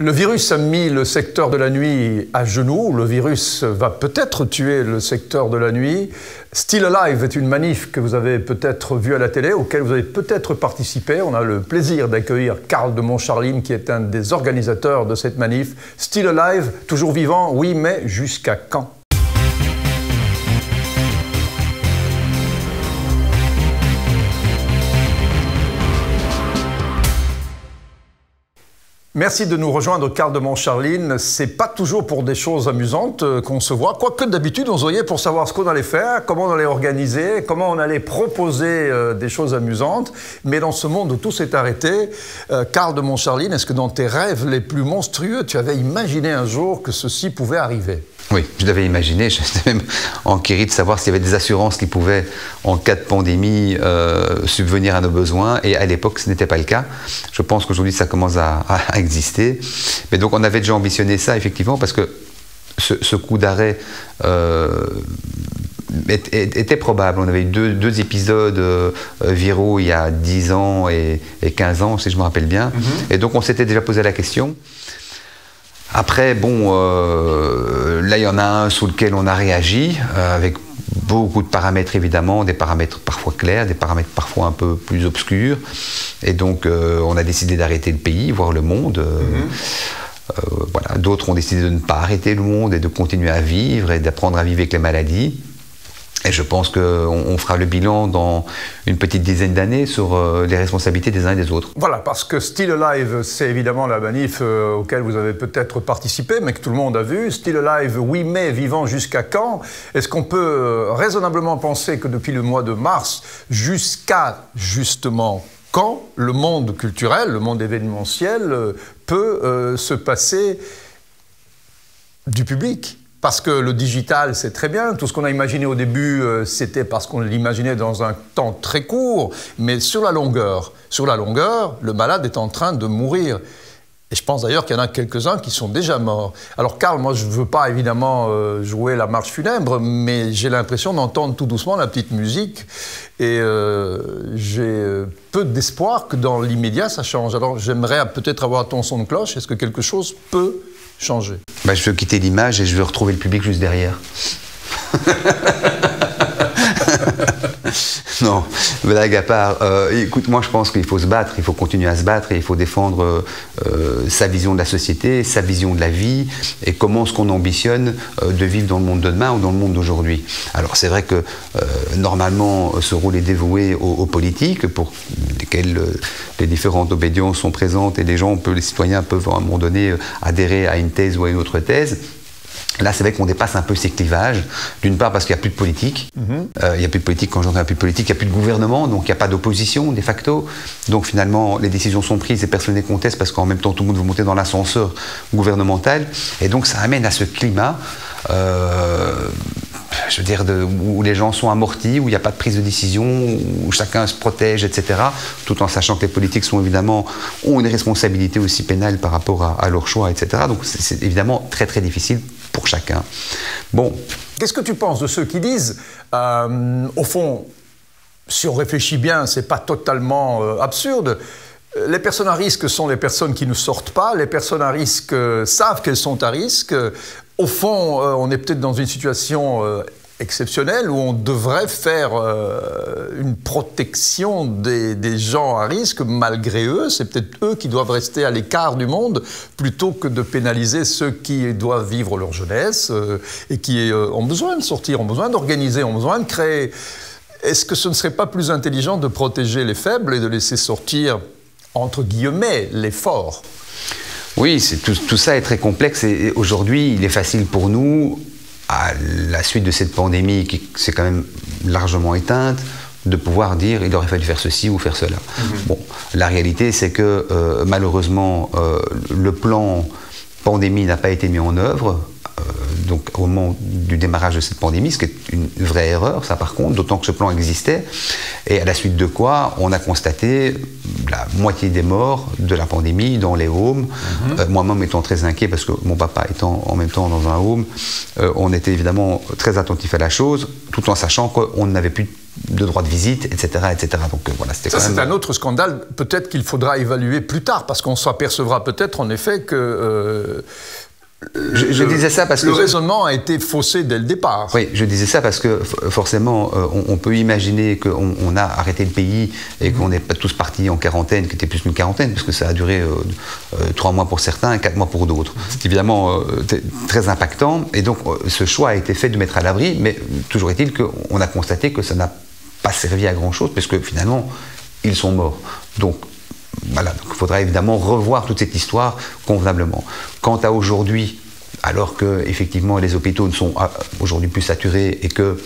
Le virus a mis le secteur de la nuit à genoux. Le virus va peut-être tuer le secteur de la nuit. Still Alive est une manif que vous avez peut-être vue à la télé, auquel vous avez peut-être participé. On a le plaisir d'accueillir Karl de Montcharline, qui est un des organisateurs de cette manif. Still Alive, toujours vivant, oui, mais jusqu'à quand ? Merci de nous rejoindre, Karl de Montcharline. C'est pas toujours pour des choses amusantes qu'on se voit, quoique d'habitude on se voyait pour savoir ce qu'on allait faire, comment on allait organiser, comment on allait proposer des choses amusantes. Mais dans ce monde où tout s'est arrêté, Karl de Montcharline, est-ce que dans tes rêves les plus monstrueux, tu avais imaginé un jour que ceci pouvait arriver ? Oui, je l'avais imaginé. J'étais même enquéri de savoir s'il y avait des assurances qui pouvaient, en cas de pandémie, subvenir à nos besoins. Et à l'époque, ce n'était pas le cas. Je pense qu'aujourd'hui, ça commence à exister. Mais donc, on avait déjà ambitionné ça, effectivement, parce que ce coup d'arrêt était probable. On avait eu deux épisodes viraux il y a 10 ans et 15 ans, si je me rappelle bien. Et donc, on s'était déjà posé la question. Après, bon, là, il y en a un sous lequel on a réagi, avec beaucoup de paramètres, évidemment, des paramètres parfois clairs, des paramètres parfois un peu plus obscurs. Et donc, on a décidé d'arrêter le pays, voire le monde. Voilà. D'autres ont décidé de ne pas arrêter le monde et de continuer à vivre et d'apprendre à vivre avec les maladies. Et je pense qu'on fera le bilan dans une petite dizaine d'années sur les responsabilités des uns et des autres. Voilà, parce que Still Alive, c'est évidemment la manif auquel vous avez peut-être participé, mais que tout le monde a vu. Still Alive, oui, mais vivant jusqu'à quand? Est-ce qu'on peut raisonnablement penser que depuis le mois de mars, jusqu'à justement quand, le monde culturel, le monde événementiel peut se passer du public? Parce que le digital, c'est très bien. Tout ce qu'on a imaginé au début, c'était parce qu'on l'imaginait dans un temps très court. Mais sur la longueur, le malade est en train de mourir. Et je pense d'ailleurs qu'il y en a quelques-uns qui sont déjà morts. Alors Karl, moi je ne veux pas évidemment jouer la marche funèbre, mais j'ai l'impression d'entendre tout doucement la petite musique. Et j'ai peu d'espoir que dans l'immédiat ça change. Alors j'aimerais peut-être avoir ton son de cloche. Est-ce que quelque chose peut changer? Ben, je veux quitter l'image et je veux retrouver le public juste derrière. Non, blague à part. Écoute, moi je pense qu'il faut se battre, il faut continuer à se battre et il faut défendre sa vision de la société, sa vision de la vie et comment est-ce qu'on ambitionne de vivre dans le monde de demain ou dans le monde d'aujourd'hui. Alors c'est vrai que normalement ce rôle est dévoué aux politiques pour lesquels les différentes obédiences sont présentes et les citoyens peuvent à un moment donné adhérer à une thèse ou à une autre thèse. Là, c'est vrai qu'on dépasse un peu ces clivages. D'une part, parce qu'il n'y a plus de politique. Il n'y a plus de politique, quand j'entends il n'y a plus de politique, il n'y a plus de gouvernement, donc il n'y a pas d'opposition, de facto. Donc finalement, les décisions sont prises et personne ne les conteste parce qu'en même temps, tout le monde veut monter dans l'ascenseur gouvernemental. Et donc, ça amène à ce climat, je veux dire, où les gens sont amortis, où il n'y a pas de prise de décision, où chacun se protège, etc. Tout en sachant que les politiques ont une responsabilité aussi pénale par rapport à leurs choix, etc. Donc c'est évidemment très très difficile pour chacun. Bon. Qu'est-ce que tu penses de ceux qui disent, au fond, si on réfléchit bien, c'est pas totalement absurde. Les personnes à risque sont les personnes qui ne sortent pas. Les personnes à risque savent qu'elles sont à risque. Au fond, on est peut-être dans une situation exceptionnelle où on devrait faire une protection des gens à risque malgré eux. C'est peut-être eux qui doivent rester à l'écart du monde plutôt que de pénaliser ceux qui doivent vivre leur jeunesse et qui ont besoin de sortir, ont besoin d'organiser, ont besoin de créer. Est-ce que ce ne serait pas plus intelligent de protéger les faibles et de laisser sortir, entre guillemets, les forts? Oui, tout ça est très complexe et aujourd'hui, il est facile pour nous, à la suite de cette pandémie qui s'est quand même largement éteinte, de pouvoir dire il aurait fallu faire ceci ou faire cela. Bon, la réalité, c'est que malheureusement, le plan pandémie n'a pas été mis en œuvre. Donc au moment du démarrage de cette pandémie, ce qui est une vraie erreur, ça par contre, d'autant que ce plan existait, et à la suite de quoi on a constaté la moitié des morts de la pandémie dans les homes. Moi-même étant très inquiet, parce que mon papa étant en même temps dans un home, on était évidemment très attentif à la chose, tout en sachant qu'on n'avait plus de de droit de visite, etc. etc. Donc voilà, ça, c'est un autre scandale, peut-être qu'il faudra évaluer plus tard, parce qu'on s'apercevra peut-être en effet que je disais ça parce que le raisonnement a été faussé dès le départ. Oui, je disais ça parce que forcément, on peut imaginer qu'on a arrêté le pays et qu'on n'est pas tous partis en quarantaine, qui était plus qu'une quarantaine, parce que ça a duré 3 mois pour certains et 4 mois pour d'autres. C'est évidemment très impactant, et donc ce choix a été fait de mettre à l'abri, mais toujours est-il qu'on a constaté que ça n'a pas servi à grand-chose, parce que finalement, ils sont morts. Donc, voilà, donc il faudra évidemment revoir toute cette histoire convenablement. Quant à aujourd'hui, alors que effectivement les hôpitaux ne sont aujourd'hui plus saturés et que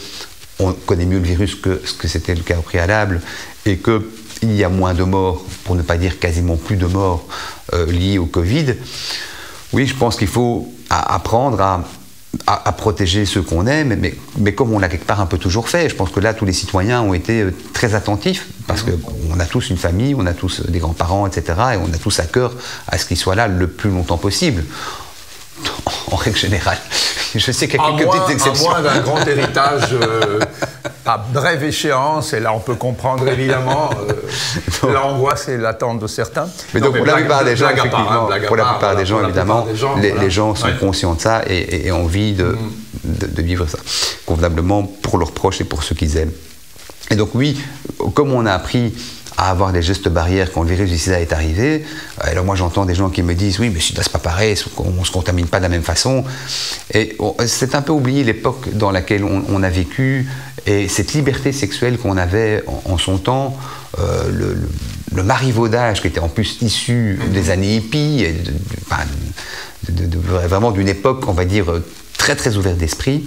on connaît mieux le virus que ce que c'était le cas au préalable, et qu'il y a moins de morts, pour ne pas dire quasiment plus de morts liées au Covid, oui, je pense qu'il faut apprendre à protéger ceux qu'on aime, mais comme on l'a quelque part un peu toujours fait. Je pense que là, tous les citoyens ont été très attentifs, parce qu'on a tous une famille, on a tous des grands-parents, etc., et on a tous à cœur à ce qu'ils soient là le plus longtemps possible. En règle générale. Je sais qu'il y a quelques petites exceptions. À moins d'un grand héritage à brève échéance, et là on peut comprendre évidemment l'angoisse et l'attente de certains. Mais donc pour la plupart des gens, effectivement, pour la plupart des gens, évidemment, les gens sont conscients de ça et ont envie de vivre ça convenablement pour leurs proches et pour ceux qu'ils aiment. Et donc oui, comme on a appris à avoir des gestes barrières quand le virus du sida est arrivé. Alors moi j'entends des gens qui me disent oui mais sida c'est pas pareil, on ne se contamine pas de la même façon. Et c'est un peu oublié l'époque dans laquelle on a vécu et cette liberté sexuelle qu'on avait en son temps, le marivaudage qui était en plus issu des années hippies, et vraiment d'une époque on va dire très très ouverte d'esprit.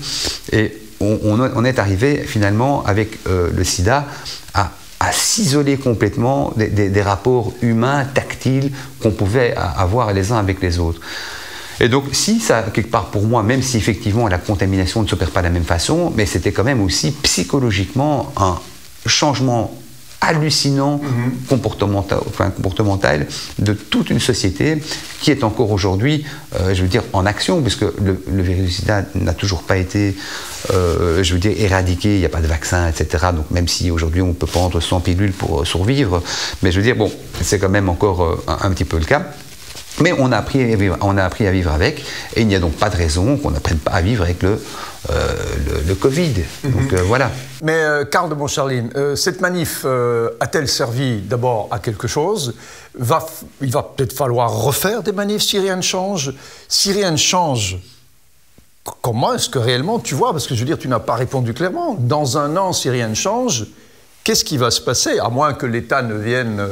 Et on est arrivé finalement avec le sida à s'isoler complètement des rapports humains, tactiles, qu'on pouvait avoir les uns avec les autres. Et donc, si ça, quelque part pour moi, même si effectivement la contamination ne s'opère pas de la même façon, mais c'était quand même aussi psychologiquement un changement hallucinant, comportemental de toute une société qui est encore aujourd'hui, je veux dire, en action, puisque le virus du sida n'a toujours pas été, je veux dire, éradiqué, il n'y a pas de vaccin, etc. Donc même si aujourd'hui on peut prendre 100 pilules pour survivre, mais je veux dire, bon, c'est quand même encore un petit peu le cas. Mais on a appris à vivre avec, et il n'y a donc pas de raison qu'on n'apprenne pas à vivre avec le Covid. Donc voilà. Mais Karl de Montcharline, cette manif a-t-elle servi d'abord à quelque chose? Il va peut-être falloir refaire des manifs si rien ne change. Si rien ne change, comment est-ce que réellement tu vois? Parce que je veux dire, tu n'as pas répondu clairement. Dans un an, si rien ne change, qu'est-ce qui va se passer? À moins que l'État ne vienne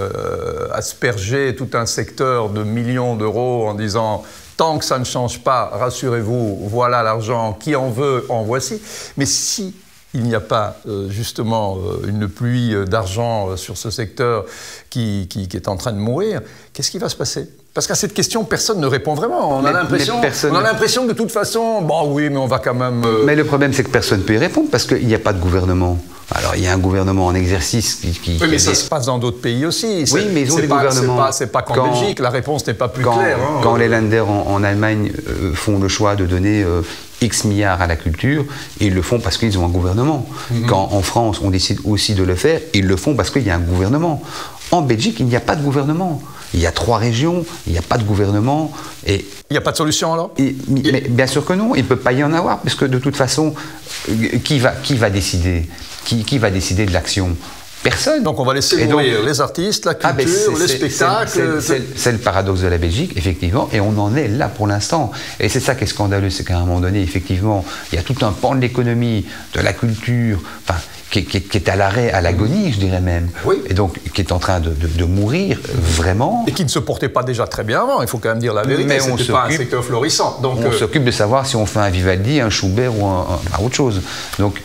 asperger tout un secteur de millions d'euros en disant « tant que ça ne change pas, rassurez-vous, voilà l'argent, qui en veut, en voici ». Mais si il n'y a pas justement une pluie d'argent sur ce secteur qui est en train de mourir, qu'est-ce qui va se passer? Parce qu'à cette question, personne ne répond vraiment. On a l'impression que de toute façon, bon oui, mais on va quand même... Mais le problème, c'est que personne ne peut y répondre, parce qu'il n'y a pas de gouvernement. Alors, il y a un gouvernement en exercice qui oui, mais ça se passe dans d'autres pays aussi. Oui, mais ils ont des gouvernements. C'est pas qu'en Belgique, la réponse n'est pas plus claire. Quand les Länder en Allemagne font le choix de donner X milliards à la culture, ils le font parce qu'ils ont un gouvernement. Quand en France, on décide aussi de le faire, ils le font parce qu'il y a un gouvernement. En Belgique, il n'y a pas de gouvernement. Il y a 3 régions, il n'y a pas de gouvernement. Et il n'y a pas de solution alors? Mais bien sûr que non, il ne peut pas y en avoir, parce que de toute façon, qui va décider? Qui va décider de l'action? Personne. Donc on va laisser mourir les artistes, la culture, les spectacles. C'est le paradoxe de la Belgique, effectivement, et on en est là pour l'instant. Et c'est ça qui est scandaleux, c'est qu'à un moment donné, effectivement, il y a tout un pan de l'économie, de la culture, enfin, qui est à l'arrêt, à l'agonie, je dirais même. Oui. Et donc, qui est en train de mourir, vraiment. Et qui ne se portait pas déjà très bien avant, il faut quand même dire la vérité. Mais c'était pas un secteur florissant. Donc, on s'occupe de savoir si on fait un Vivaldi, un Schubert ou autre chose. Donc,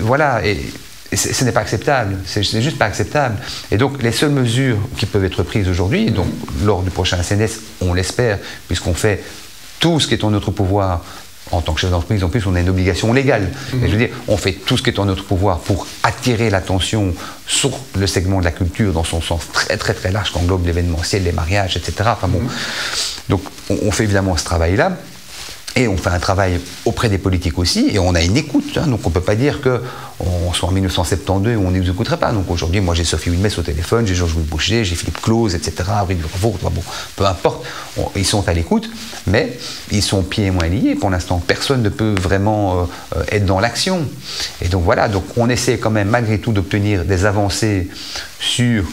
voilà. Et ce n'est pas acceptable, c'est juste pas acceptable. Et donc les seules mesures qui peuvent être prises aujourd'hui, donc lors du prochain CNS, on l'espère, puisqu'on fait tout ce qui est en notre pouvoir, en tant que chef d'entreprise, en plus on a une obligation légale. Et je veux dire, on fait tout ce qui est en notre pouvoir pour attirer l'attention sur le segment de la culture dans son sens très très très large, qui englobe l'événementiel, les mariages, etc. Enfin bon, donc on fait évidemment ce travail-là. Et on fait un travail auprès des politiques aussi, et on a une écoute. Hein, donc on ne peut pas dire qu'on soit en 1972 où on ne nous écouterait pas. Donc aujourd'hui, moi j'ai Sophie Wilmès au téléphone, j'ai Georges-Louis Boucher, j'ai Philippe Claus, etc. Avril Duraveau, bon, peu importe, ils sont à l'écoute, mais ils sont pieds et mains liés. Pour l'instant, personne ne peut vraiment être dans l'action. Et donc voilà, donc on essaie quand même malgré tout d'obtenir des avancées sur...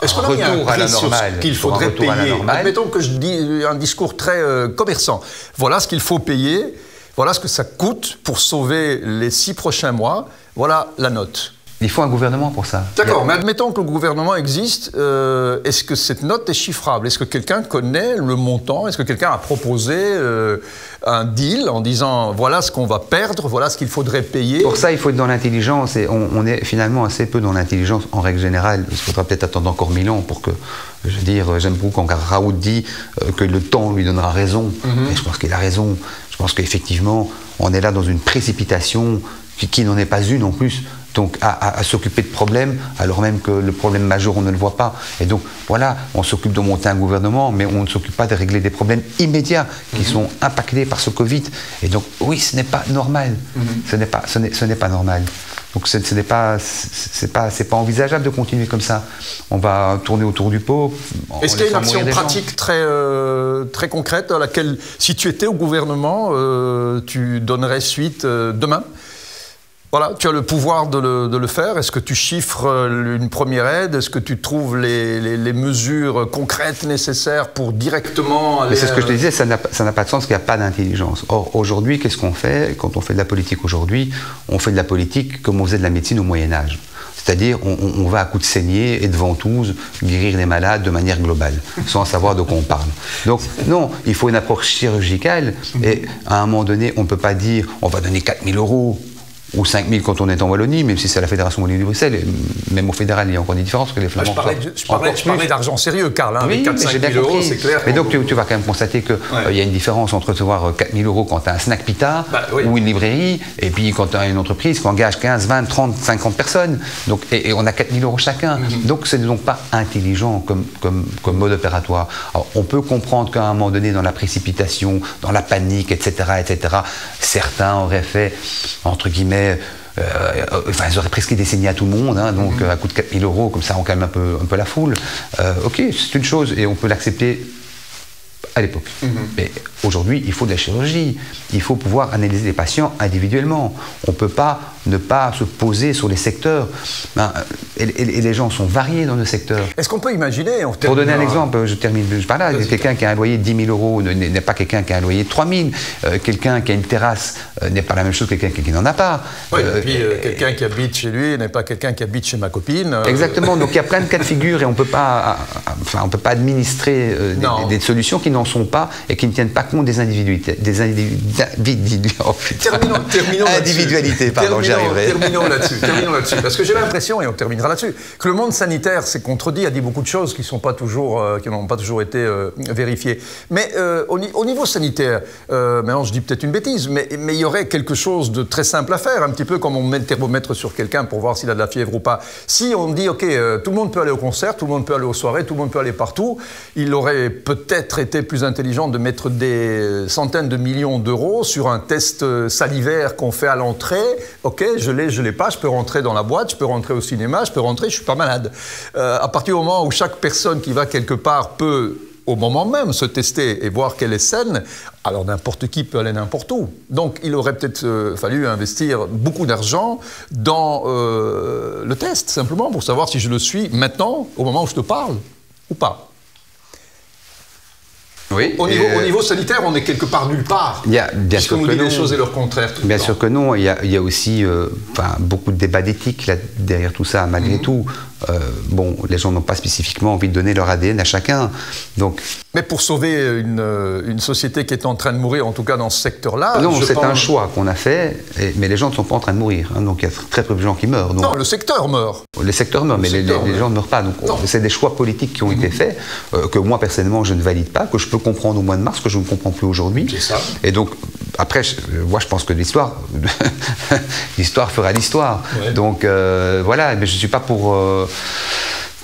Est-ce qu'on a mis un prix sur ce qu'il faudrait payer? Admettons que je dis un discours très commerçant. Voilà ce qu'il faut payer, voilà ce que ça coûte pour sauver les 6 prochains mois, voilà la note. Il faut un gouvernement pour ça. D'accord, mais admettons que le gouvernement existe, est-ce que cette note est chiffrable? Est-ce que quelqu'un connaît le montant? Est-ce que quelqu'un a proposé un deal en disant voilà ce qu'on va perdre, voilà ce qu'il faudrait payer? Pour ça, il faut être dans l'intelligence, et on est finalement assez peu dans l'intelligence en règle générale. Il faudra peut-être attendre encore 1000 ans pour que, je veux dire, j'aime beaucoup quand Raoult dit que le temps lui donnera raison. Et je pense qu'il a raison. Je pense qu'effectivement, on est là dans une précipitation qui n'en est pas une en plus. Donc à s'occuper de problèmes, alors même que le problème majeur, on ne le voit pas. Et donc voilà, on s'occupe de monter un gouvernement, mais on ne s'occupe pas de régler des problèmes immédiats qui sont impactés par ce Covid. Et donc oui, ce n'est pas normal. Ce n'est pas normal. Donc ce n'est pas envisageable de continuer comme ça. On va tourner autour du pot. Est-ce qu'il y a une action pratique très concrète à laquelle, si tu étais au gouvernement, tu donnerais suite demain? Voilà, tu as le pouvoir de le faire. Est-ce que tu chiffres une première aide? Est-ce que tu trouves les mesures concrètes nécessaires pour directement aller... Mais c'est ce que je te disais, ça n'a pas de sens qu'il n'y a pas d'intelligence. Or, aujourd'hui, qu'est-ce qu'on fait? Quand on fait de la politique aujourd'hui, on fait de la politique comme on faisait de la médecine au Moyen-Âge. C'est-à-dire, on va à coups de saignée et de ventouse guérir les malades de manière globale, sans savoir de quoi on parle. Donc, non, il faut une approche chirurgicale. Et à un moment donné, on ne peut pas dire on va donner 4 000 € ou 5 000 quand on est en Wallonie, même si c'est la Fédération Wallonie de Bruxelles, et même au fédéral, il y a encore des différences que les Flamands. Je parlais d'argent sérieux, Karl, hein, oui, avec 4 000 €, c'est clair. Mais donc, tu vas quand même constater qu'il y a une différence entre recevoir 4 000 € quand tu as un snack pita ou une librairie, et puis quand tu as une entreprise qui engage 15, 20, 30, 50 personnes, donc, et on a 4 000 € chacun. Donc, ce n'est donc pas intelligent comme mode opératoire. Alors, on peut comprendre qu'à un moment donné, dans la précipitation, dans la panique, etc., certains auraient fait, entre guillemets, enfin, ils auraient presque des saignées à tout le monde, hein, donc à coût de 4 000 €, comme ça on calme un peu la foule. Ok, c'est une chose et on peut l'accepter à l'époque. Mais aujourd'hui, il faut de la chirurgie. Il faut pouvoir analyser les patients individuellement. On ne peut pas ne pas se poser sur les secteurs. Et les gens sont variés dans le secteur. Est-ce qu'on peut imaginer... Pour donner un exemple, je termine par là. Quelqu'un qui a un loyer de 10 000 € n'est pas quelqu'un qui a un loyer de 3 000. Quelqu'un qui a une terrasse n'est pas la même chose que quelqu'un qui n'en a pas. Oui, et puis quelqu'un qui habite chez lui n'est pas quelqu'un qui habite chez ma copine. Exactement. Donc il y a plein de cas de figure et on ne peut pas administrer des solutions qui n'en sont pas et qui ne tiennent pas compte des individualités. Terminons là-dessus, parce que j'ai l'impression, et on terminera là-dessus, que le monde sanitaire s'est contredit, a dit beaucoup de choses qui n'ont pas toujours été vérifiées. Mais au niveau sanitaire, maintenant je dis peut-être une bêtise, mais il y aurait quelque chose de très simple à faire, un petit peu comme on met le thermomètre sur quelqu'un pour voir s'il a de la fièvre ou pas. Si on dit, ok, tout le monde peut aller au concert, tout le monde peut aller aux soirées, tout le monde peut aller partout, il aurait peut-être été plus intelligent de mettre des centaines de millions d'euros sur un test salivaire qu'on fait à l'entrée. Ok, je l'ai pas, je peux rentrer dans la boîte, je peux rentrer au cinéma, je peux rentrer, je suis pas malade. À partir du moment où chaque personne qui va quelque part peut, au moment même, se tester et voir qu'elle est saine, alors n'importe qui peut aller n'importe où. Donc il aurait peut-être fallu investir beaucoup d'argent dans le test, simplement pour savoir si je le suis maintenant, au moment où je te parle, ou pas. Oui, au niveau sanitaire, on est quelque part nulle part. Bien sûr nous que dit non. les choses et leur contraire. Bien sûr que non. Il y a aussi beaucoup de débats d'éthique derrière tout ça, malgré tout. Bon, les gens n'ont pas spécifiquement envie de donner leur ADN à chacun. Donc... Mais pour sauver une société qui est en train de mourir, en tout cas dans ce secteur-là... Non, c'est un choix qu'on a fait, mais les gens ne sont pas en train de mourir. Hein, donc il y a très peu de gens qui meurent. Donc... Non, le secteur meurt. Le secteur meurt, mais les gens ne meurent pas. Donc c'est des choix politiques qui ont été faits, que moi personnellement je ne valide pas, que je peux comprendre au mois de mars, que je ne comprends plus aujourd'hui. C'est ça. Et donc, après, moi je pense que l'histoire l'histoire fera l'histoire. Ouais. Donc voilà, mais je ne suis pas pour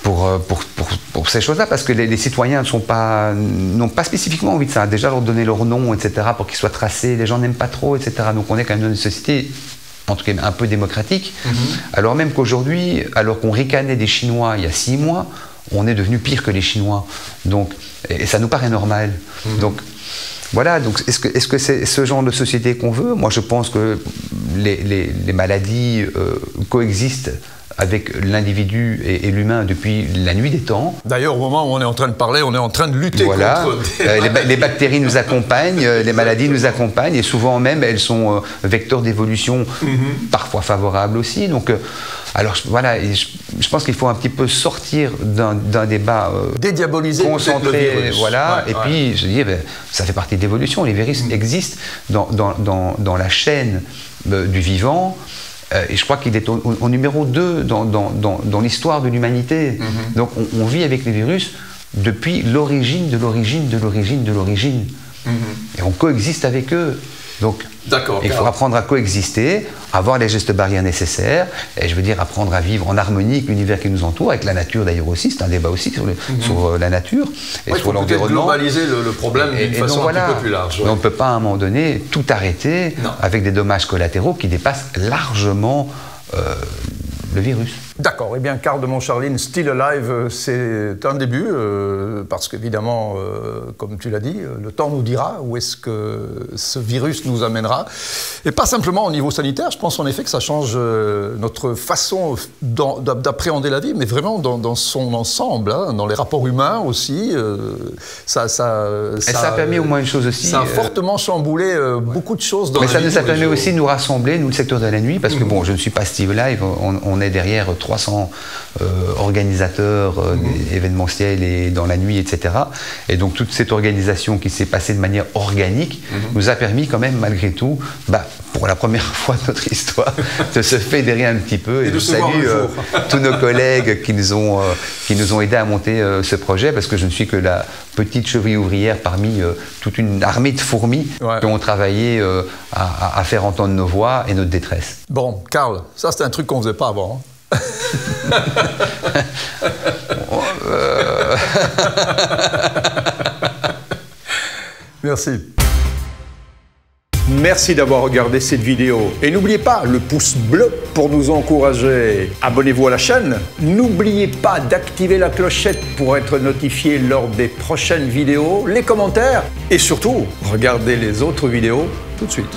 pour ces choses-là, parce que les citoyens n'ont pas spécifiquement envie de ça. Déjà leur donner leur nom, etc., pour qu'ils soient tracés, les gens n'aiment pas trop, etc. Donc on est quand même dans une société, en tout cas un peu démocratique, alors même qu'aujourd'hui, alors qu'on ricanait des Chinois il y a 6 mois, on est devenu pire que les Chinois. Donc, et ça nous paraît normal. Donc voilà, donc est-ce que c'est ce genre de société qu'on veut? Moi je pense que les maladies coexistent avec l'individu et l'humain depuis la nuit des temps. D'ailleurs, au moment où on est en train de parler, on est en train de lutter contre... les bactéries nous accompagnent, les maladies nous accompagnent, et souvent même, elles sont vecteurs d'évolution, parfois favorables aussi. Donc, alors voilà, je pense qu'il faut un petit peu sortir d'un débat dédiaboliser, concentré, voilà. Et puis, je dis, ça fait partie de l'évolution. Les virus existent dans la chaîne du vivant. Et je crois qu'il est au numéro 2 dans l'histoire de l'humanité. Donc on vit avec les virus depuis l'origine de l'origine de l'origine de l'origine. Et on coexiste avec eux. Donc il faut apprendre à coexister, avoir les gestes barrières nécessaires, et je veux dire apprendre à vivre en harmonie avec l'univers qui nous entoure, avec la nature d'ailleurs aussi, c'est un débat aussi sur la nature et sur l'environnement. Globaliser le problème d'une façon un petit peu plus large. On ne peut pas à un moment donné tout arrêter avec des dommages collatéraux qui dépassent largement le virus. D'accord. Eh bien, Carl de Montcharline, Still Alive, c'est un début, parce qu'évidemment, comme tu l'as dit, le temps nous dira où est-ce que ce virus nous amènera. Et pas simplement au niveau sanitaire, je pense en effet que ça change notre façon d'appréhender la vie, mais vraiment dans son ensemble, hein, dans les rapports humains aussi. Ça a permis au moins une chose aussi. Ça a fortement chamboulé beaucoup de choses dans la vie. Mais ça permet aussi de nous rassembler, nous, le secteur de la nuit, parce que bon, je ne suis pas Still Alive, on est derrière 300 organisateurs événementiels et dans la nuit, etc. Et donc toute cette organisation qui s'est passée de manière organique nous a permis quand même, malgré tout, pour la première fois de notre histoire, de se fédérer un petit peu. Et je salue tous nos collègues qui nous ont aidés à monter ce projet, parce que je ne suis que la petite cheville ouvrière parmi toute une armée de fourmis qui ont travaillé à faire entendre nos voix et notre détresse. Bon, Carl, ça c'est un truc qu'on ne faisait pas avant. Hein. Merci. Merci d'avoir regardé cette vidéo. Et n'oubliez pas le pouce bleu pour nous encourager. Abonnez-vous à la chaîne. N'oubliez pas d'activer la clochette pour être notifié lors des prochaines vidéos, les commentaires et surtout, regardez les autres vidéos tout de suite.